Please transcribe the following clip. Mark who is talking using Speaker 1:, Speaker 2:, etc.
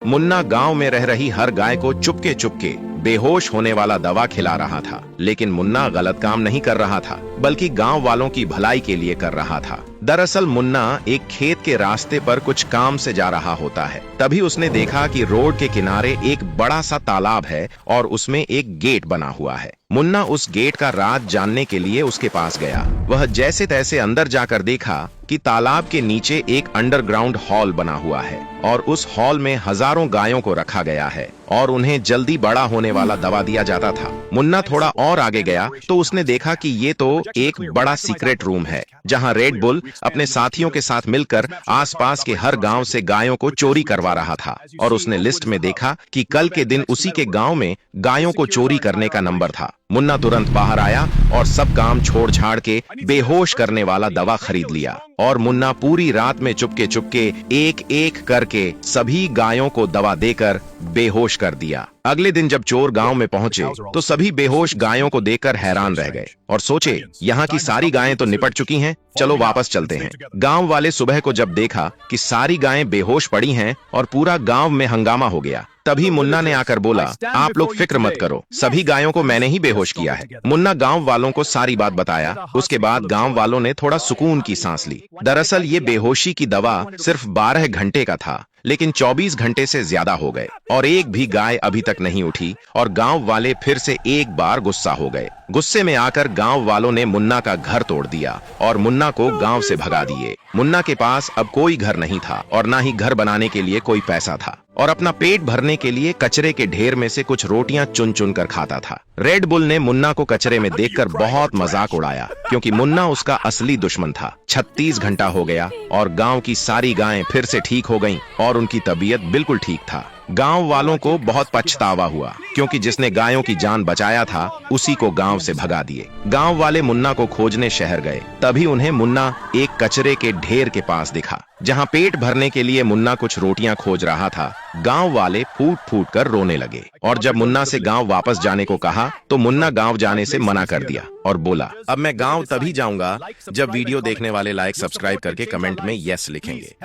Speaker 1: मुन्ना गांव में रह रही हर गाय को चुपके चुपके बेहोश होने वाला दवा खिला रहा था। लेकिन मुन्ना गलत काम नहीं कर रहा था, बल्कि गांव वालों की भलाई के लिए कर रहा था। दरअसल मुन्ना एक खेत के रास्ते पर कुछ काम से जा रहा होता है। तभी उसने देखा कि रोड के किनारे एक बड़ा सा तालाब है और उसमें एक गेट बना हुआ है। मुन्ना उस गेट का राज जानने के लिए उसके पास गया। वह जैसे तैसे अंदर जाकर देखा कि तालाब के नीचे एक अंडरग्राउंड हॉल बना हुआ है और उस हॉल में हजारों गायों को रखा गया है और उन्हें जल्दी बड़ा होने वाला दवा दिया जाता था। मुन्ना थोड़ा और आगे गया तो उसने देखा कि ये तो एक बड़ा सीक्रेट रूम है, जहां रेड बुल अपने साथियों के साथ मिलकर आसपास के हर गांव से गायों को चोरी करवा रहा था। और उसने लिस्ट में देखा कि कल के दिन उसी के गांव में गायों को चोरी करने का नंबर था। मुन्ना तुरंत बाहर आया और सब काम छोड़ छाड़ के बेहोश करने वाला दवा खरीद लिया। और मुन्ना पूरी रात में चुपके चुपके एक एक करके सभी गायों को दवा देकर बेहोश कर दिया। अगले दिन जब चोर गांव में पहुंचे तो सभी बेहोश गायों को देखकर हैरान रह गए और सोचे, यहाँ की सारी गायें तो निपट चुकी हैं, चलो वापस चलते हैं। गांव वाले सुबह को जब देखा कि सारी गायें बेहोश पड़ी हैं और पूरा गांव में हंगामा हो गया, तभी मुन्ना ने आकर बोला, आप लोग फिक्र मत करो, सभी गायों को मैंने ही बेहोश किया है। मुन्ना गांव वालों को सारी बात बताया। उसके बाद गांव वालों ने थोड़ा सुकून की सांस ली। दरअसल ये बेहोशी की दवा सिर्फ 12 घंटे का था, लेकिन 24 घंटे से ज्यादा हो गए और एक भी गाय अभी तक नहीं उठी। और गांव वाले फिर से एक बार गुस्सा हो गए। गुस्से में आकर गांव वालों ने मुन्ना का घर तोड़ दिया और मुन्ना को गांव से भगा दिए। मुन्ना के पास अब कोई घर नहीं था और ना ही घर बनाने के लिए कोई पैसा था और अपना पेट भरने के लिए कचरे के ढेर में से कुछ रोटियां चुन चुन कर खाता था। रेड बुल ने मुन्ना को कचरे में देखकर बहुत मजाक उड़ाया, क्योंकि मुन्ना उसका असली दुश्मन था। 36 घंटा हो गया और गांव की सारी गायें फिर से ठीक हो गईं और उनकी तबीयत बिल्कुल ठीक था। गांव वालों को बहुत पछतावा हुआ, क्योंकि जिसने गायों की जान बचाया था उसी को गांव से भगा दिए। गांव वाले मुन्ना को खोजने शहर गए। तभी उन्हें मुन्ना एक कचरे के ढेर के पास दिखा, जहां पेट भरने के लिए मुन्ना कुछ रोटियां खोज रहा था। गांव वाले फूट फूट कर रोने लगे और जब मुन्ना से गांव वापस जाने को कहा तो मुन्ना गांव जाने से मना कर दिया और बोला, अब मैं गांव तभी जाऊंगा जब वीडियो देखने वाले लाइक सब्सक्राइब करके कमेंट में यस लिखेंगे।